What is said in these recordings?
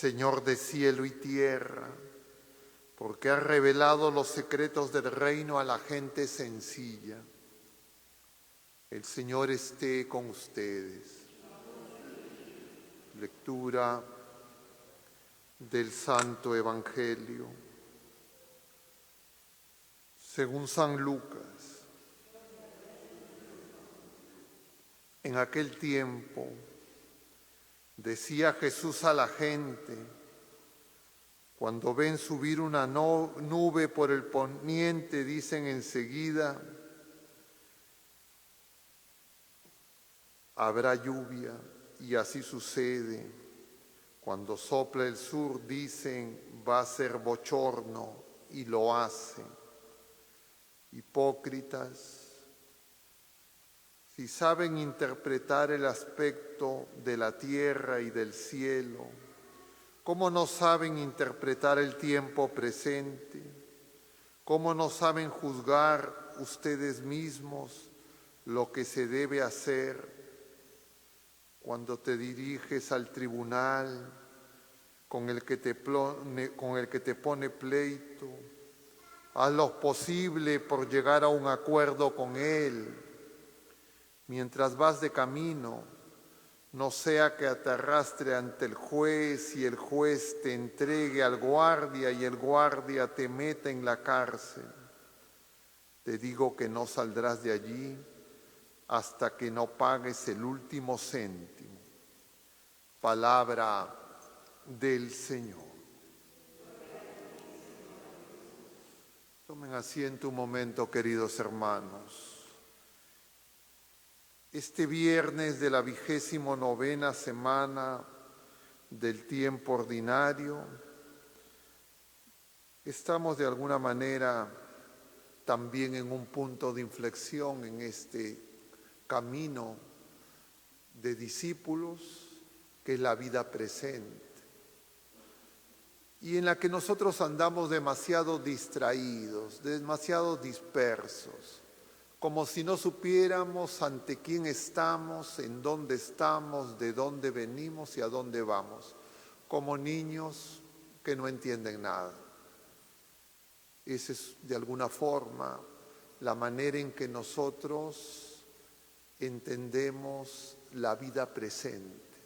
Señor de cielo y tierra, porque has revelado los secretos del reino a la gente sencilla. El Señor esté con ustedes. Lectura del Santo Evangelio según San Lucas. En aquel tiempo decía Jesús a la gente: cuando ven subir una nube por el poniente, dicen enseguida: habrá lluvia, y así sucede. Cuando sopla el sur, dicen: va a ser bochorno, y lo hacen. Hipócritas, si saben interpretar el aspecto de la tierra y del cielo, ¿cómo no saben interpretar el tiempo presente? ¿Cómo no saben juzgar ustedes mismos lo que se debe hacer? Cuando te diriges al tribunal con el que te pone pleito, haz lo posible por llegar a un acuerdo con él. Mientras vas de camino, no sea que te arrastre ante el juez y el juez te entregue al guardia y el guardia te meta en la cárcel. Te digo que no saldrás de allí hasta que no pagues el último céntimo. Palabra del Señor. Tomen asiento un momento, queridos hermanos. Este viernes de la 29ª semana del tiempo ordinario, estamos de alguna manera también en un punto de inflexión en este camino de discípulos que es la vida presente y en la que nosotros andamos demasiado distraídos, demasiado dispersos, como si no supiéramos ante quién estamos, en dónde estamos, de dónde venimos y a dónde vamos, como niños que no entienden nada. Esa es de alguna forma la manera en que nosotros entendemos la vida presente,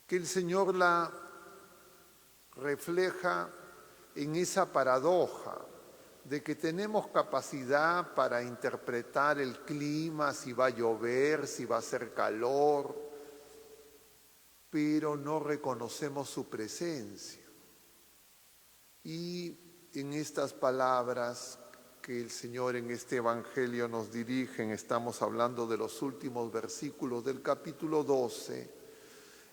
que el Señor la refleja en esa paradoja de que tenemos capacidad para interpretar el clima, si va a llover, si va a hacer calor, pero no reconocemos su presencia. Y en estas palabras que el Señor en este Evangelio nos dirige, estamos hablando de los últimos versículos del capítulo 12,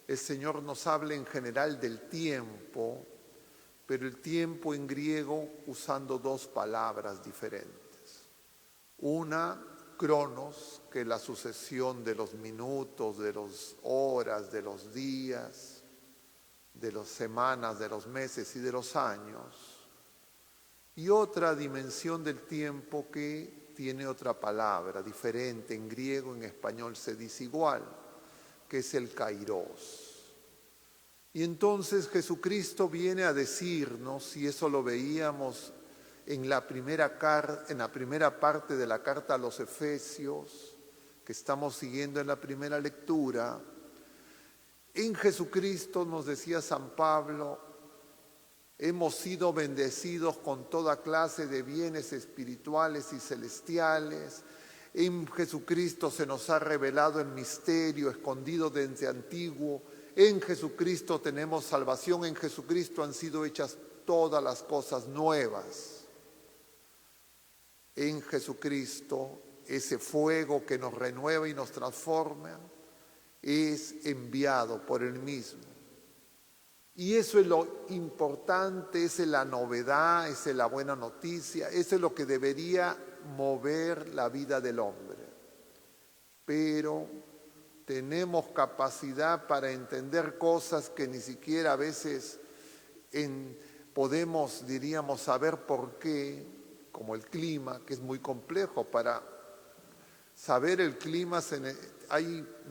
el Señor nos habla en general del tiempo, pero el tiempo en griego usando dos palabras diferentes. Una, cronos, que es la sucesión de los minutos, de las horas, de los días, de las semanas, de los meses y de los años. Y otra dimensión del tiempo que tiene otra palabra diferente. En griego, en español se dice igual, que es el kairos. Y entonces Jesucristo viene a decirnos, y eso lo veíamos en la primera parte de la carta a los Efesios, que estamos siguiendo en la primera lectura. En Jesucristo, nos decía San Pablo, hemos sido bendecidos con toda clase de bienes espirituales y celestiales. En Jesucristo se nos ha revelado el misterio escondido desde antiguo. En Jesucristo tenemos salvación, en Jesucristo han sido hechas todas las cosas nuevas. En Jesucristo, ese fuego que nos renueva y nos transforma es enviado por Él mismo. Y eso es lo importante, esa es la novedad, esa es la buena noticia, eso es lo que debería mover la vida del hombre. Pero tenemos capacidad para entender cosas que ni siquiera a veces podemos, diríamos, saber por qué, como el clima, que es muy complejo. Para saber el clima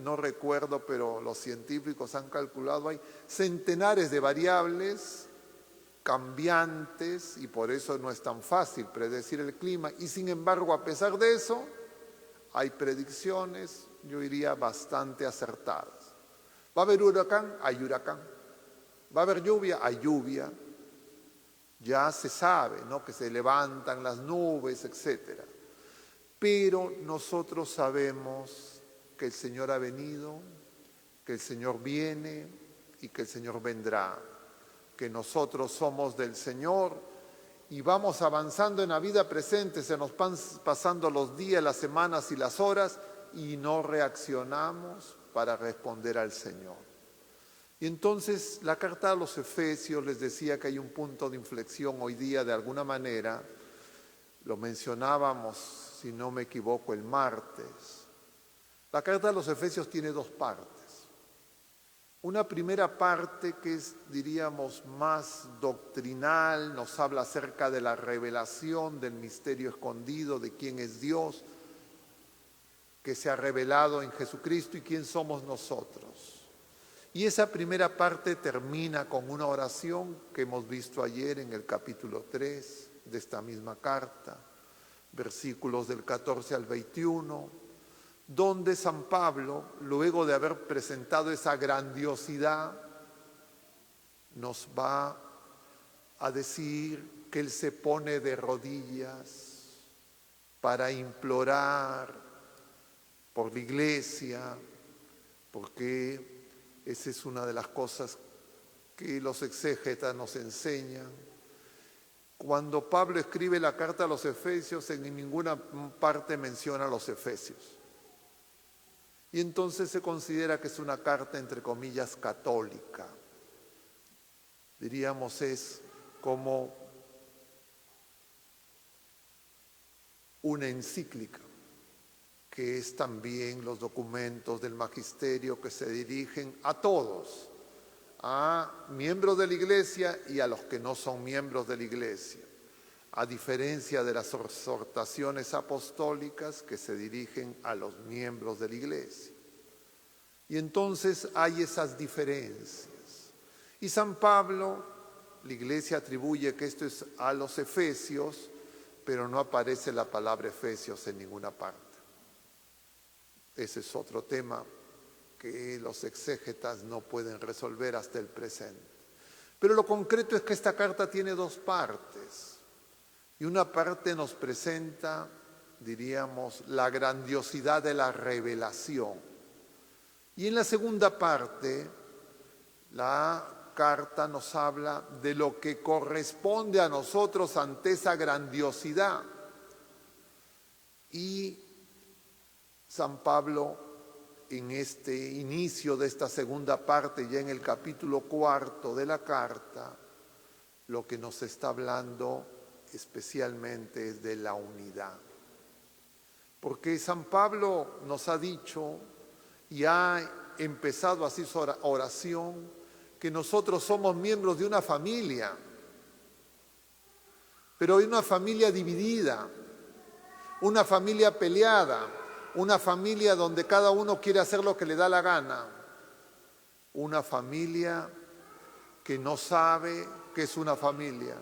no recuerdo, pero los científicos han calculado, hay centenares de variables cambiantes y por eso no es tan fácil predecir el clima. Y sin embargo, a pesar de eso, hay predicciones, yo diría, bastante acertadas. ¿Va a haber huracán? Hay huracán. ¿Va a haber lluvia? Hay lluvia. Ya se sabe, ¿no?, que se levantan las nubes, etc. Pero nosotros sabemos que el Señor ha venido, que el Señor viene y que el Señor vendrá, que nosotros somos del Señor y vamos avanzando en la vida presente, se nos van pasando los días, las semanas y las horas y no reaccionamos para responder al Señor. Y entonces la carta a los Efesios, les decía que hay un punto de inflexión hoy día de alguna manera, lo mencionábamos, si no me equivoco, el martes. La carta a los Efesios tiene dos partes. Una primera parte que es, diríamos, más doctrinal, nos habla acerca de la revelación del misterio escondido, de quién es Dios, que se ha revelado en Jesucristo y quién somos nosotros. Y esa primera parte termina con una oración que hemos visto ayer en el capítulo 3 de esta misma carta, versículos del 14 al 21, donde San Pablo, luego de haber presentado esa grandiosidad, nos va a decir que él se pone de rodillas para implorar por la iglesia, porque esa es una de las cosas que los exégetas nos enseñan. Cuando Pablo escribe la carta a los Efesios, en ninguna parte menciona a los Efesios. Y entonces se considera que es una carta, entre comillas, católica. Diríamos, es como una encíclica, que es también los documentos del magisterio que se dirigen a todos, a miembros de la Iglesia y a los que no son miembros de la Iglesia, a diferencia de las exhortaciones apostólicas que se dirigen a los miembros de la Iglesia. Y entonces hay esas diferencias. Y San Pablo, la Iglesia atribuye que esto es a los Efesios, pero no aparece la palabra Efesios en ninguna parte. Ese es otro tema que los exégetas no pueden resolver hasta el presente. Pero lo concreto es que esta carta tiene dos partes. Y una parte nos presenta, diríamos, la grandiosidad de la revelación. Y en la segunda parte, la carta nos habla de lo que corresponde a nosotros ante esa grandiosidad. Y San Pablo, en este inicio de esta segunda parte, ya en el capítulo 4 de la carta, lo que nos está hablando especialmente es de la unidad. Porque San Pablo nos ha dicho y ha empezado así su oración, que nosotros somos miembros de una familia, pero de una familia dividida, una familia peleada, una familia donde cada uno quiere hacer lo que le da la gana, una familia que no sabe que es una familia.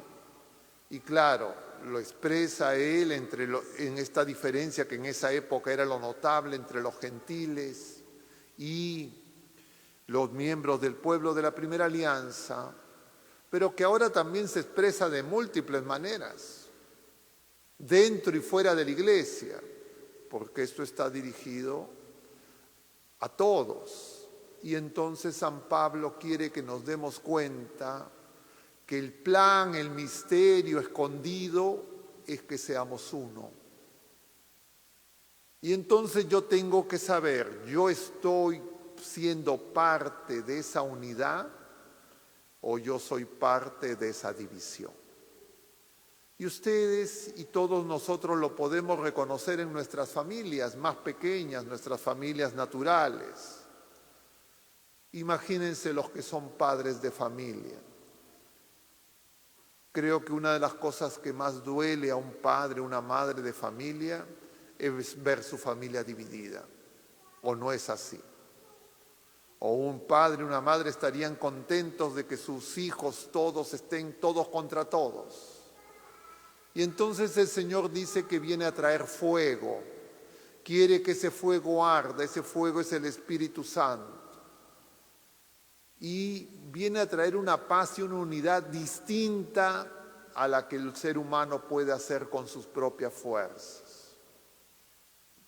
Y claro, lo expresa él en esta diferencia que en esa época era lo notable entre los gentiles y los miembros del pueblo de la primera alianza, pero que ahora también se expresa de múltiples maneras, dentro y fuera de la iglesia, porque esto está dirigido a todos. Y entonces San Pablo quiere que nos demos cuenta que el plan, el misterio escondido es que seamos uno. Y entonces yo tengo que saber, ¿yo estoy siendo parte de esa unidad o yo soy parte de esa división? Y ustedes y todos nosotros lo podemos reconocer en nuestras familias más pequeñas, nuestras familias naturales. Imagínense los que son padres de familia. Creo que una de las cosas que más duele a un padre, una madre de familia, es ver su familia dividida. ¿O no es así? ¿O un padre, una madre estarían contentos de que sus hijos todos estén todos contra todos? Y entonces el Señor dice que viene a traer fuego. Quiere que ese fuego arda, ese fuego es el Espíritu Santo. Y viene a traer una paz y una unidad distinta a la que el ser humano puede hacer con sus propias fuerzas.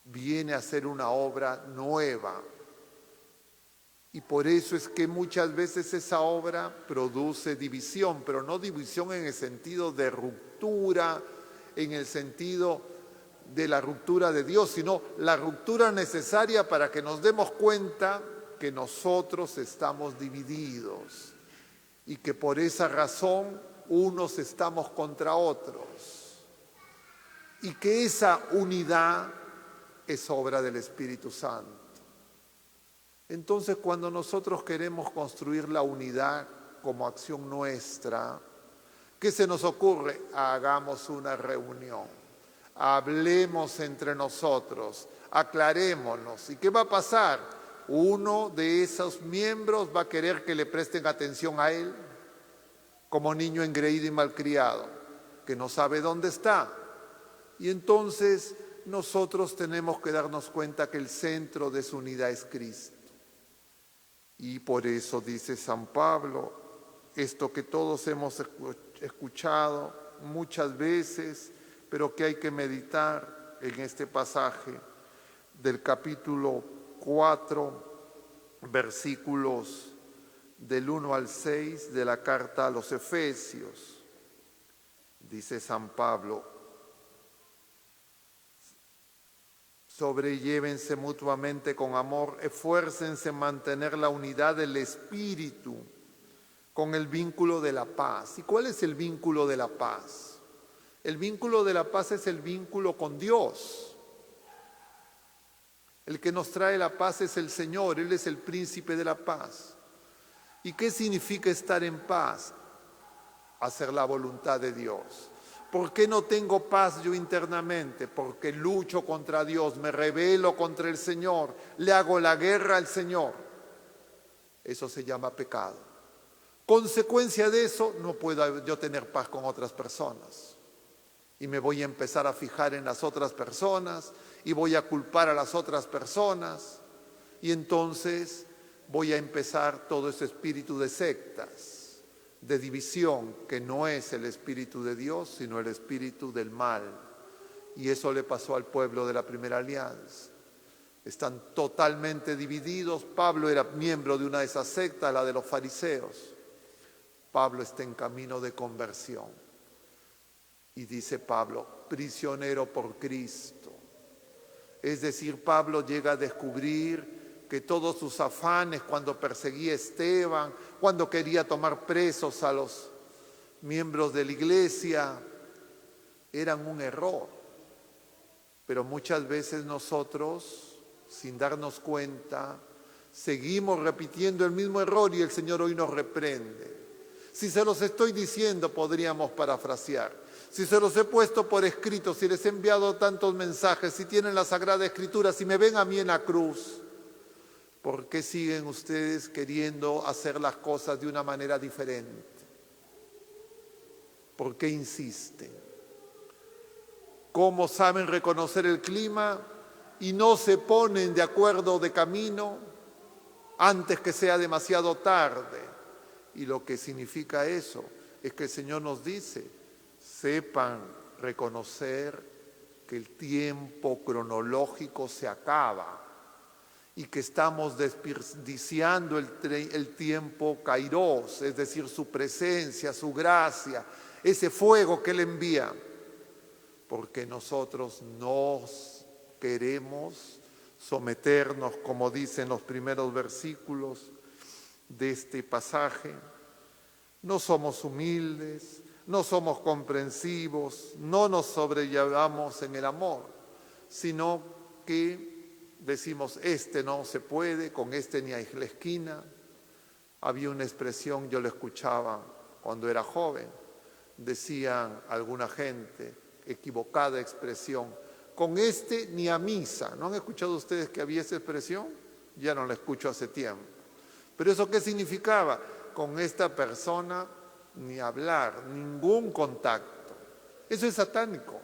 Viene a hacer una obra nueva. Y por eso es que muchas veces esa obra produce división, pero no división en el sentido de ruptura, en el sentido de la ruptura de Dios, sino la ruptura necesaria para que nos demos cuenta que nosotros estamos divididos y que por esa razón unos estamos contra otros y que esa unidad es obra del Espíritu Santo. Entonces, cuando nosotros queremos construir la unidad como acción nuestra, ¿qué se nos ocurre? Hagamos una reunión, hablemos entre nosotros, aclarémonos. ¿Y qué va a pasar? Uno de esos miembros va a querer que le presten atención a él, como niño engreído y malcriado, que no sabe dónde está. Y entonces nosotros tenemos que darnos cuenta que el centro de su unidad es Cristo. Y por eso dice San Pablo, esto que todos hemos escuchado muchas veces, pero que hay que meditar en este pasaje del capítulo 4, versículos del 1 al 6 de la carta a los Efesios. Dice San Pablo, sobrellévense mutuamente con amor, esfuércense en mantener la unidad del Espíritu con el vínculo de la paz. ¿Y cuál es el vínculo de la paz? El vínculo de la paz es el vínculo con Dios. El que nos trae la paz es el Señor, Él es el príncipe de la paz. ¿Y qué significa estar en paz? Hacer la voluntad de Dios. ¿Por qué no tengo paz yo internamente? Porque lucho contra Dios, me rebelo contra el Señor, le hago la guerra al Señor. Eso se llama pecado. Consecuencia de eso, no puedo yo tener paz con otras personas. Y me voy a empezar a fijar en las otras personas y voy a culpar a las otras personas. Y entonces voy a empezar todo ese espíritu de sectas, de división, que no es el espíritu de Dios, sino el espíritu del mal. Y eso le pasó al pueblo de la primera alianza. Están totalmente divididos. Pablo era miembro de una de esas sectas, la de los fariseos. Pablo está en camino de conversión. Y dice Pablo, prisionero por Cristo. Es decir, Pablo llega a descubrir que todos sus afanes cuando perseguía a Esteban, cuando quería tomar presos a los miembros de la iglesia, eran un error. Pero muchas veces nosotros, sin darnos cuenta, seguimos repitiendo el mismo error y el Señor hoy nos reprende. Si se los estoy diciendo, podríamos parafrasear. Si se los he puesto por escrito, si les he enviado tantos mensajes, si tienen la Sagrada Escritura, si me ven a mí en la cruz, ¿por qué siguen ustedes queriendo hacer las cosas de una manera diferente? ¿Por qué insisten? ¿Cómo saben reconocer el clima y no se ponen de acuerdo de camino antes que sea demasiado tarde? Y lo que significa eso es que el Señor nos dice, sepan reconocer que el tiempo cronológico se acaba y que estamos desperdiciando el tiempo kairos, es decir, su presencia, su gracia, ese fuego que Él envía, porque nosotros no queremos someternos, como dicen los primeros versículos de este pasaje. No somos humildes, no somos comprensivos, no nos sobrellevamos en el amor, sino que decimos, este no se puede, con este ni a la esquina. Había una expresión, yo la escuchaba cuando era joven, decían alguna gente, equivocada expresión, con este ni a misa. ¿No han escuchado ustedes que había esa expresión? Ya no la escucho hace tiempo. ¿Pero eso qué significaba? Con esta persona ni hablar, ningún contacto. Eso es satánico,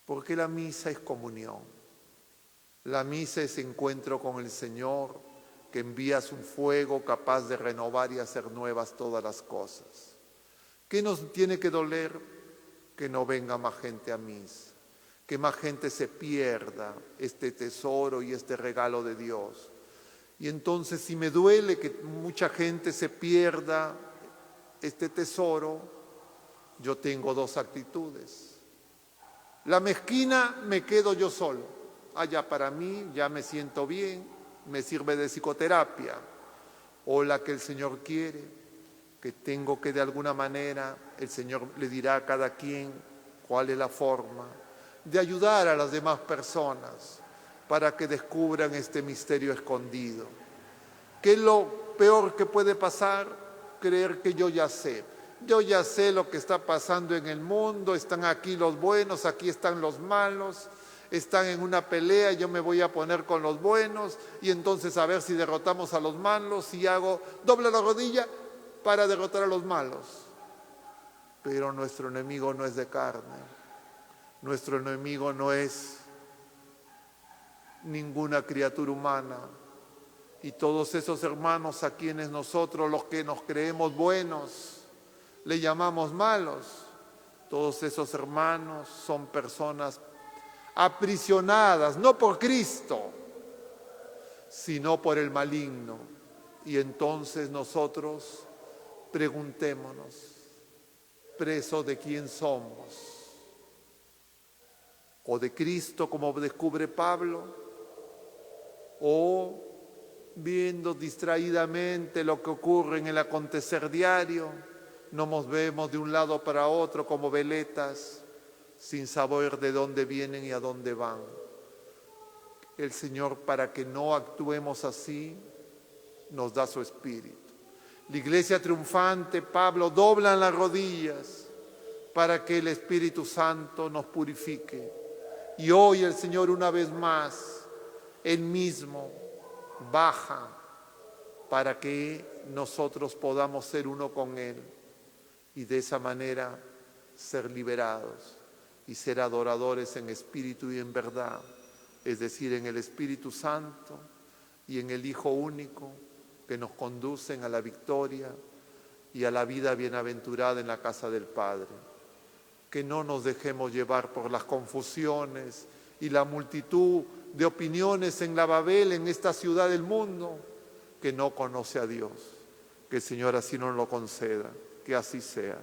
porque la misa es comunión. La misa es encuentro con el Señor, que envía su fuego capaz de renovar y hacer nuevas todas las cosas. ¿Qué nos tiene que doler? Que no venga más gente a misa, que más gente se pierda este tesoro y este regalo de Dios. Y entonces, si me duele que mucha gente se pierda este tesoro, yo tengo dos actitudes. La mezquina, me quedo yo solo. Ya para mí, ya me siento bien, me sirve de psicoterapia. O la que el Señor quiere, que tengo que de alguna manera, el Señor le dirá a cada quien cuál es la forma de ayudar a las demás personas para que descubran este misterio escondido. ¿Qué es lo peor que puede pasar? Creer que yo ya sé. Yo ya sé lo que está pasando en el mundo, están aquí los buenos, aquí están los malos, están en una pelea, yo me voy a poner con los buenos y entonces a ver si derrotamos a los malos, si hago doble la rodilla para derrotar a los malos. Pero nuestro enemigo no es de carne, nuestro enemigo no es ninguna criatura humana. Y todos esos hermanos a quienes nosotros, los que nos creemos buenos, le llamamos malos, todos esos hermanos son personas aprisionadas, no por Cristo, sino por el maligno. Y entonces nosotros preguntémonos, ¿presos de quién somos? ¿O de Cristo, como descubre Pablo? ¿O viendo distraídamente lo que ocurre en el acontecer diario, nos vemos de un lado para otro como veletas, sin saber de dónde vienen y a dónde van? El Señor, para que no actuemos así, nos da su Espíritu. La iglesia triunfante, Pablo, dobla las rodillas para que el Espíritu Santo nos purifique. Y hoy el Señor, una vez más, Él mismo baja para que nosotros podamos ser uno con Él y de esa manera ser liberados y ser adoradores en espíritu y en verdad, es decir, en el Espíritu Santo y en el Hijo único, que nos conducen a la victoria y a la vida bienaventurada en la casa del Padre. Que no nos dejemos llevar por las confusiones y la multitud de opiniones en la Babel, en esta ciudad del mundo, que no conoce a Dios. Que el Señor así nos lo conceda, que así sea.